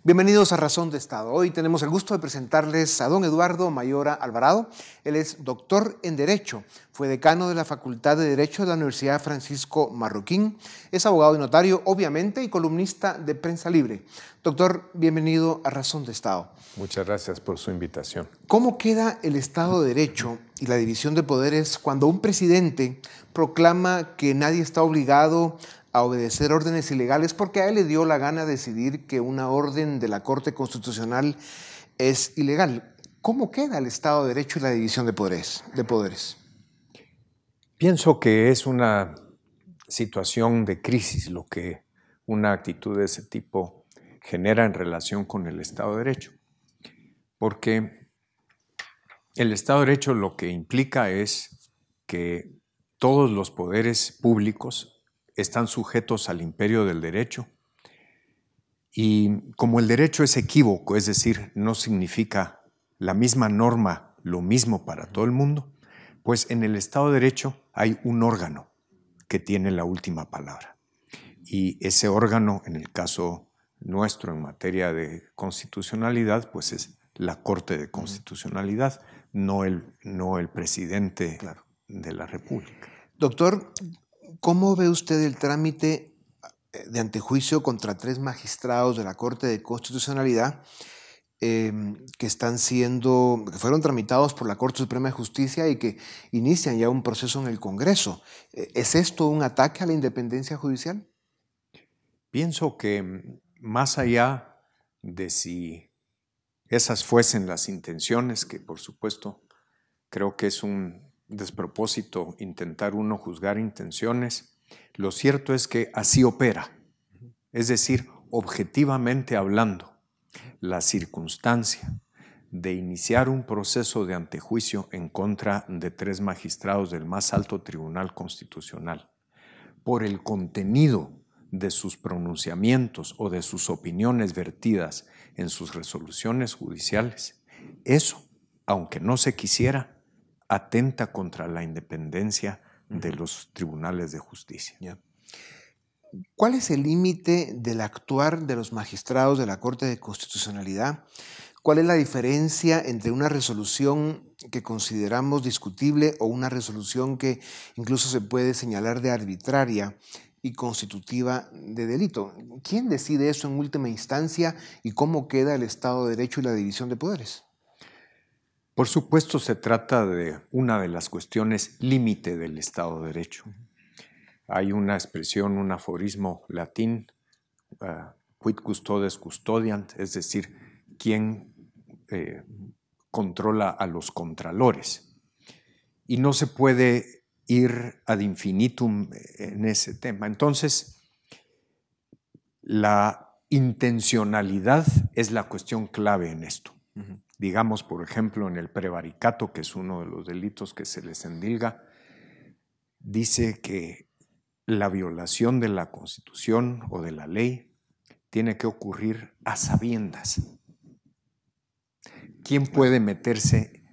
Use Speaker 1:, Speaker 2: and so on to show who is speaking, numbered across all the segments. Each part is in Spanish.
Speaker 1: Bienvenidos a Razón de Estado. Hoy tenemos el gusto de presentarles a don Eduardo Mayora Alvarado. Él es doctor en Derecho, fue decano de la Facultad de Derecho de la Universidad Francisco Marroquín, es abogado y notario, obviamente, y columnista de Prensa Libre. Doctor, bienvenido a Razón de Estado.
Speaker 2: Muchas gracias por su invitación.
Speaker 1: ¿Cómo queda el Estado de Derecho y la división de poderes cuando un presidente proclama que nadie está obligado a obedecer órdenes ilegales porque a él le dio la gana decidir que una orden de la Corte Constitucional es ilegal? ¿Cómo queda el Estado de Derecho y la división de poderes?
Speaker 2: Pienso que es una situación de crisis lo que una actitud de ese tipo genera en relación con el Estado de Derecho. Porque el Estado de Derecho lo que implica es que todos los poderes públicos están sujetos al imperio del derecho, y como el derecho es equívoco, es decir, no significa la misma norma lo mismo para todo el mundo, pues en el Estado de Derecho hay un órgano que tiene la última palabra. Y ese órgano, en el caso nuestro en materia de constitucionalidad, pues es la Corte de Constitucionalidad, no el presidente de la República.
Speaker 1: Doctor, ¿cómo ve usted el trámite de antejuicio contra 3 magistrados de la Corte de Constitucionalidad que fueron tramitados por la Corte Suprema de Justicia y que inician ya un proceso en el Congreso? ¿Es esto un ataque a la independencia judicial?
Speaker 2: Pienso que más allá de si esas fuesen las intenciones, que por supuesto creo que es un despropósito intentar uno juzgar intenciones, lo cierto es que así opera. Es decir, objetivamente hablando, la circunstancia de iniciar un proceso de antejuicio en contra de 3 magistrados del más alto tribunal constitucional por el contenido de sus pronunciamientos o de sus opiniones vertidas en sus resoluciones judiciales, eso, aunque no se quisiera, atenta contra la independencia de los tribunales de justicia.
Speaker 1: Yeah. ¿Cuál es el límite del actuar de los magistrados de la Corte de Constitucionalidad? ¿Cuál es la diferencia entre una resolución que consideramos discutible o una resolución que incluso se puede señalar de arbitraria y constitutiva de delito? ¿Quién decide eso en última instancia y cómo queda el Estado de Derecho y la división de poderes?
Speaker 2: Por supuesto, se trata de una de las cuestiones límite del Estado de Derecho. Hay una expresión, un aforismo latín, quid custodes custodiant, es decir, quién controla a los contralores. Y no se puede ir ad infinitum en ese tema. Entonces, la intencionalidad es la cuestión clave en esto. Digamos, por ejemplo, en el prevaricato, que es uno de los delitos que se les endilga, dice que la violación de la Constitución o de la ley tiene que ocurrir a sabiendas. ¿Quién puede meterse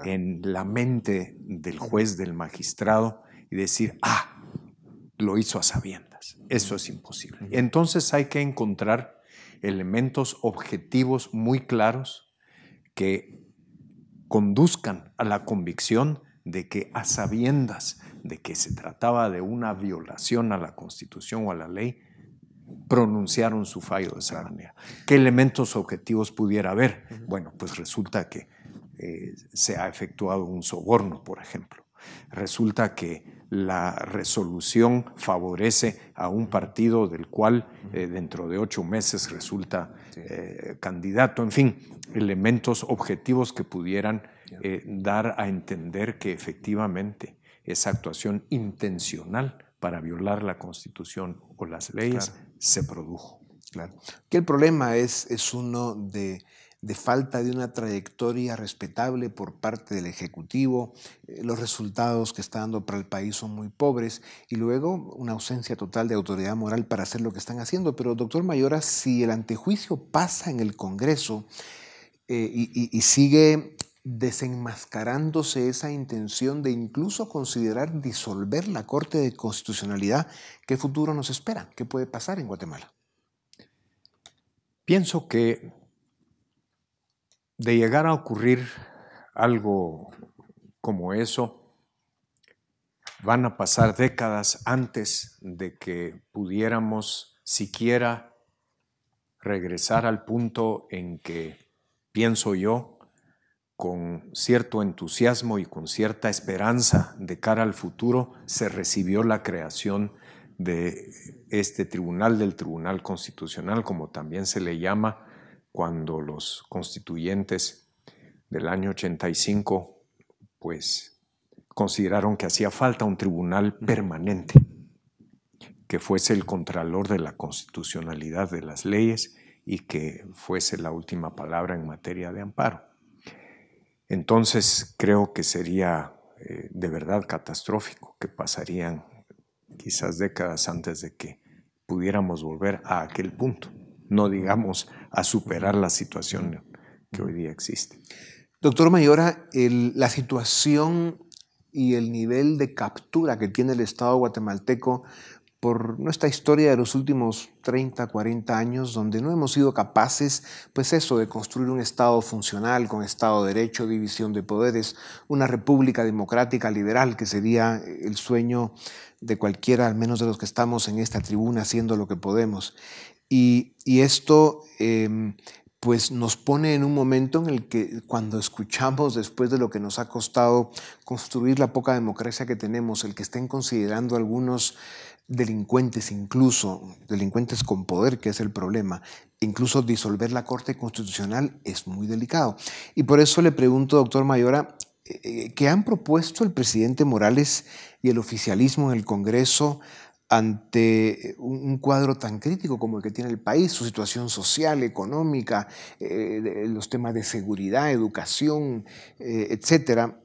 Speaker 2: en la mente del juez, del magistrado, y decir, lo hizo a sabiendas? Eso es imposible. Entonces hay que encontrar elementos objetivos muy claros que conduzcan a la convicción de que a sabiendas de que se trataba de una violación a la Constitución o a la ley, pronunciaron su fallo de esa manera. ¿Qué elementos objetivos pudiera haber? Bueno, pues resulta que se ha efectuado un soborno, por ejemplo. Resulta que la resolución favorece a un partido del cual dentro de 8 meses resulta candidato. En fin, elementos objetivos que pudieran dar a entender que efectivamente esa actuación intencional para violar la Constitución o las leyes se produjo.
Speaker 1: Claro. Que el problema es uno de falta de una trayectoria respetable por parte del Ejecutivo. Los resultados que está dando para el país son muy pobres y luego una ausencia total de autoridad moral para hacer lo que están haciendo. Pero, doctor Mayora, si el antejuicio pasa en el Congreso y sigue desenmascarándose esa intención de incluso considerar disolver la Corte de Constitucionalidad, ¿qué futuro nos espera? ¿Qué puede pasar en Guatemala?
Speaker 2: Pienso que de llegar a ocurrir algo como eso, van a pasar décadas antes de que pudiéramos siquiera regresar al punto en que, pienso yo, con cierto entusiasmo y con cierta esperanza de cara al futuro, se recibió la creación de este tribunal, del Tribunal Constitucional, como también se le llama, cuando los constituyentes del año 85 pues consideraron que hacía falta un tribunal permanente que fuese el contralor de la constitucionalidad de las leyes y que fuese la última palabra en materia de amparo. Entonces creo que sería de verdad catastrófico, que pasarían quizás décadas antes de que pudiéramos volver a aquel punto, no digamos a superar la situación que hoy día existe.
Speaker 1: Doctor Mayora, la situación y el nivel de captura que tiene el Estado guatemalteco por nuestra historia de los últimos 30, 40 años, donde no hemos sido capaces, pues eso, de construir un Estado funcional, con Estado de Derecho, división de poderes, una república democrática liberal, que sería el sueño de cualquiera, al menos de los que estamos en esta tribuna, haciendo lo que podemos. Y esto pues nos pone en un momento en el que cuando escuchamos, después de lo que nos ha costado construir la poca democracia que tenemos, el que estén considerando algunos delincuentes, incluso delincuentes con poder, que es el problema, incluso disolver la Corte Constitucional es muy delicado. Y por eso le pregunto, doctor Mayora, ¿qué han propuesto el presidente Morales y el oficialismo en el Congreso ante un cuadro tan crítico como el que tiene el país, su situación social, económica, los temas de seguridad, educación, etcétera?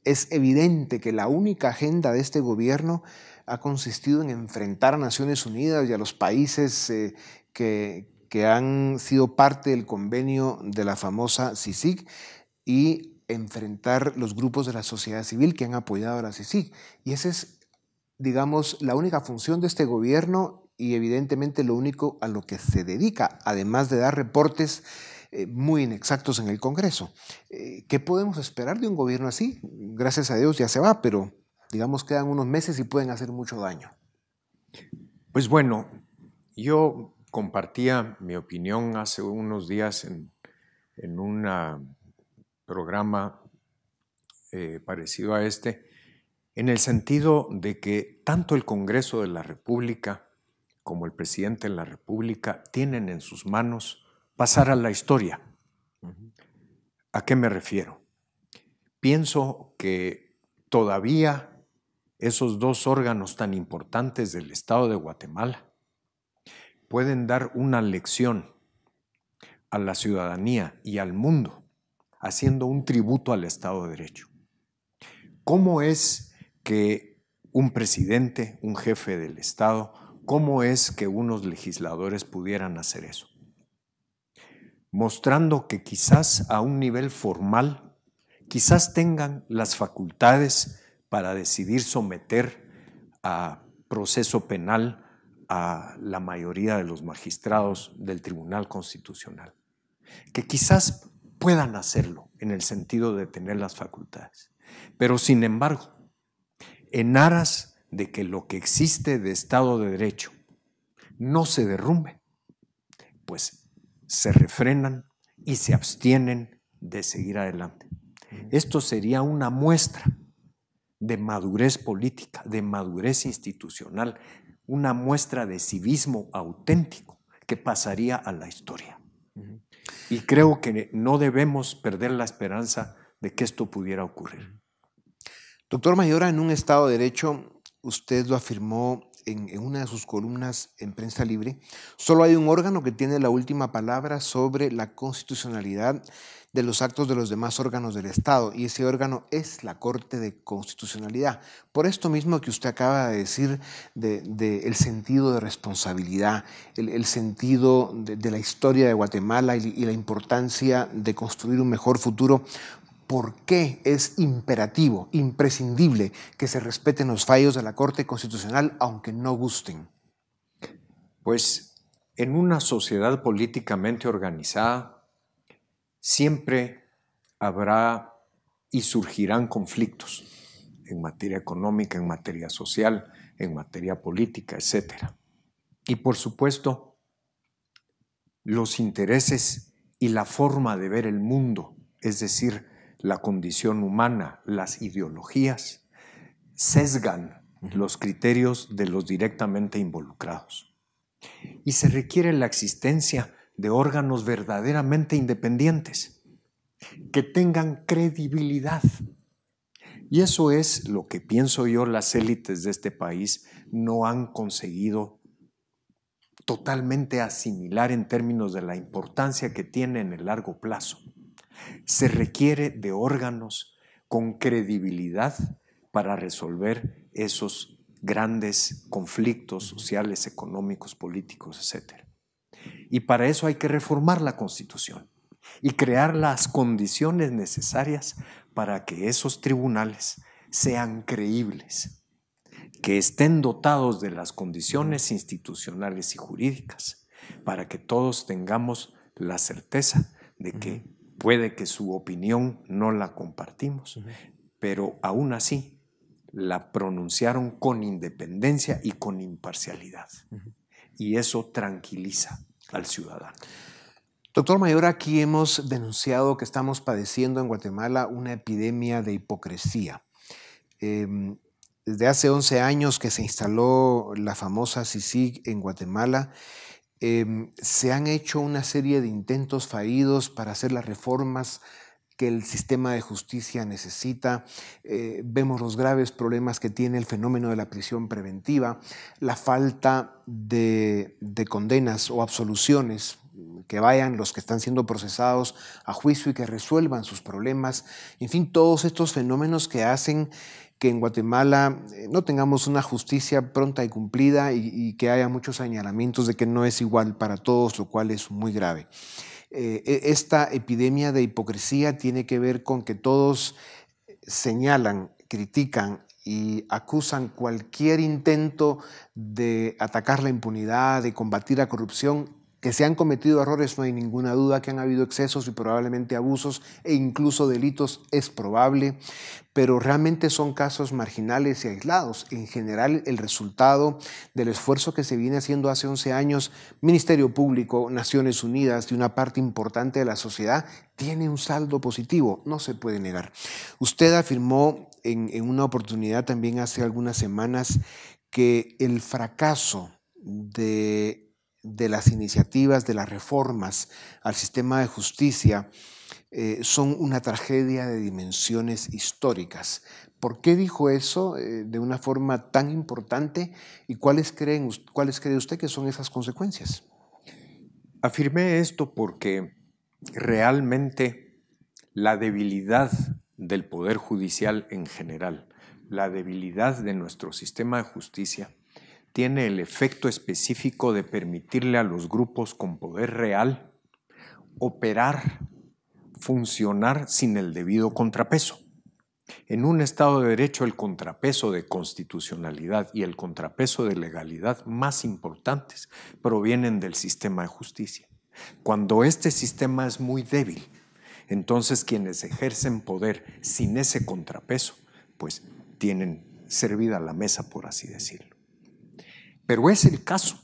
Speaker 1: Es evidente que la única agenda de este gobierno ha consistido en enfrentar a Naciones Unidas y a los países que han sido parte del convenio de la famosa CICIG y enfrentar los grupos de la sociedad civil que han apoyado a la CICIG. Y esa es, digamos, la única función de este gobierno y evidentemente lo único a lo que se dedica, además de dar reportes muy inexactos en el Congreso. ¿Qué podemos esperar de un gobierno así? Gracias a Dios ya se va, pero digamos quedan unos meses y pueden hacer mucho daño.
Speaker 2: Pues bueno, yo compartía mi opinión hace unos días en un programa parecido a este, en el sentido de que tanto el Congreso de la República como el presidente de la República tienen en sus manos pasar a la historia. ¿A qué me refiero? Pienso que todavía esos dos órganos tan importantes del Estado de Guatemala pueden dar una lección a la ciudadanía y al mundo, haciendo un tributo al Estado de Derecho. ¿Cómo es que un presidente, un jefe del Estado, cómo es que unos legisladores pudieran hacer eso? Mostrando que quizás a un nivel formal, quizás tengan las facultades para decidir someter a proceso penal a la mayoría de los magistrados del Tribunal Constitucional, que quizás puedan hacerlo en el sentido de tener las facultades. Pero sin embargo, en aras de que lo que existe de Estado de Derecho no se derrumbe, pues se refrenan y se abstienen de seguir adelante. Esto sería una muestra de madurez política, de madurez institucional, una muestra de civismo auténtico que pasaría a la historia. Y creo que no debemos perder la esperanza de que esto pudiera ocurrir.
Speaker 1: Doctor Mayora, en un Estado de Derecho, usted lo afirmó en una de sus columnas en Prensa Libre, solo hay un órgano que tiene la última palabra sobre la constitucionalidad de los actos de los demás órganos del Estado, y ese órgano es la Corte de Constitucionalidad. Por esto mismo que usted acaba de decir el sentido de responsabilidad, el sentido de la historia de Guatemala y la importancia de construir un mejor futuro, ¿por qué es imperativo, imprescindible que se respeten los fallos de la Corte Constitucional aunque no gusten?
Speaker 2: Pues En una sociedad políticamente organizada siempre habrá y surgirán conflictos en materia económica, en materia social, en materia política, etc. Y por supuesto, los intereses y la forma de ver el mundo, es decir, la condición humana, las ideologías, sesgan los criterios de los directamente involucrados. Y se requiere la existencia de órganos verdaderamente independientes, que tengan credibilidad. Y eso es lo que pienso yo las élites de este país no han conseguido totalmente asimilar en términos de la importancia que tiene en el largo plazo. Se requiere de órganos con credibilidad para resolver esos grandes conflictos sociales, económicos, políticos, etc. Y para eso hay que reformar la Constitución y crear las condiciones necesarias para que esos tribunales sean creíbles, que estén dotados de las condiciones institucionales y jurídicas para que todos tengamos la certeza de que puede que su opinión no la compartimos, pero aún así la pronunciaron con independencia y con imparcialidad. Y eso tranquiliza al ciudadano.
Speaker 1: Doctor Mayor, aquí hemos denunciado que estamos padeciendo en Guatemala una epidemia de hipocresía. Desde hace 11 años que se instaló la famosa CICIG en Guatemala, se han hecho una serie de intentos fallidos para hacer las reformas que el sistema de justicia necesita. Vemos los graves problemas que tiene el fenómeno de la prisión preventiva, la falta de condenas o absoluciones, que vayan los que están siendo procesados a juicio y que resuelvan sus problemas. En fin, todos estos fenómenos que hacen que en Guatemala no tengamos una justicia pronta y cumplida y que haya muchos señalamientos de que no es igual para todos, lo cual es muy grave. Esta epidemia de hipocresía tiene que ver con que todos señalan, critican y acusan cualquier intento de atacar la impunidad, de combatir la corrupción. Que se han cometido errores, no hay ninguna duda, que han habido excesos y probablemente abusos e incluso delitos, es probable, pero realmente son casos marginales y aislados. En general, el resultado del esfuerzo que se viene haciendo hace 11 años, Ministerio Público, Naciones Unidas y una parte importante de la sociedad, tiene un saldo positivo, no se puede negar. Usted afirmó en una oportunidad también hace algunas semanas que el fracaso de las iniciativas, de las reformas al sistema de justicia son una tragedia de dimensiones históricas. ¿Por qué dijo eso de una forma tan importante y cuáles cree usted que son esas consecuencias?
Speaker 2: Afirmé esto porque realmente la debilidad del Poder Judicial en general, la debilidad de nuestro sistema de justicia, tiene el efecto específico de permitirle a los grupos con poder real operar, funcionar sin el debido contrapeso. En un Estado de Derecho, el contrapeso de constitucionalidad y el contrapeso de legalidad más importantes provienen del sistema de justicia. Cuando este sistema es muy débil, entonces quienes ejercen poder sin ese contrapeso, pues tienen servida la mesa, por así decirlo. Pero es el caso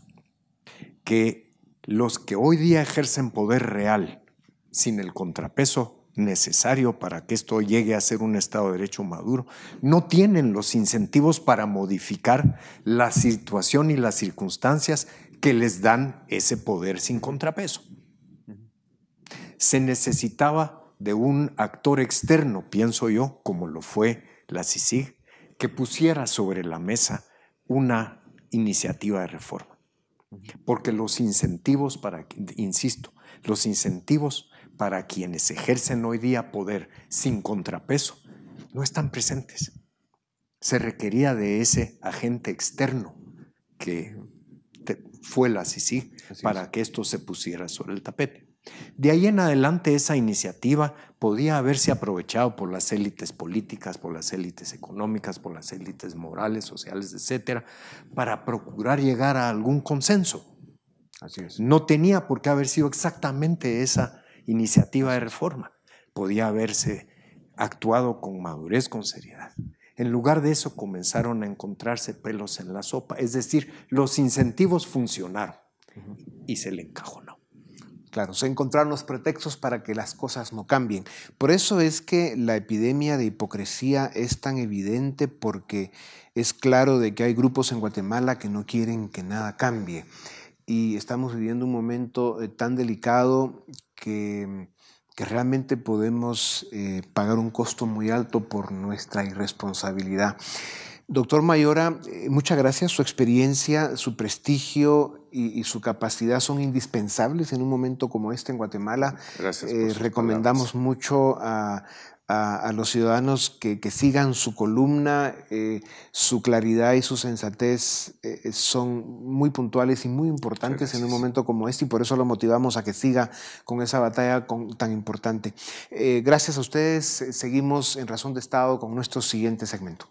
Speaker 2: que los que hoy día ejercen poder real sin el contrapeso necesario para que esto llegue a ser un Estado de Derecho maduro, no tienen los incentivos para modificar la situación y las circunstancias que les dan ese poder sin contrapeso. Se necesitaba de un actor externo, pienso yo, como lo fue la CICIG, que pusiera sobre la mesa una iniciativa de reforma. Porque los incentivos los incentivos para quienes ejercen hoy día poder sin contrapeso no están presentes. Se requería de ese agente externo que fue la CICIG para que esto se pusiera sobre el tapete. De ahí en adelante esa iniciativa podía haberse aprovechado por las élites políticas, por las élites económicas, por las élites morales, sociales, etcétera, para procurar llegar a algún consenso.
Speaker 1: Así es.
Speaker 2: No tenía por qué haber sido exactamente esa iniciativa de reforma. Podía haberse actuado con madurez, con seriedad. En lugar de eso comenzaron a encontrarse pelos en la sopa, es decir, los incentivos funcionaron y se le encajonó.
Speaker 1: Claro, se encontraron los pretextos para que las cosas no cambien. Por eso es que la epidemia de hipocresía es tan evidente, porque es claro de que hay grupos en Guatemala que no quieren que nada cambie. Y estamos viviendo un momento tan delicado que realmente podemos pagar un costo muy alto por nuestra irresponsabilidad. Doctor Mayora, muchas gracias. Su experiencia, su prestigio y su capacidad son indispensables en un momento como este en Guatemala.
Speaker 2: Gracias por sus
Speaker 1: recomendamos
Speaker 2: palabras.
Speaker 1: mucho a los ciudadanos que sigan su columna. Su claridad y su sensatez son muy puntuales y muy importantes en un momento como este, y por eso lo motivamos a que siga con esa batalla tan importante. Gracias a ustedes. Seguimos en Razón de Estado con nuestro siguiente segmento.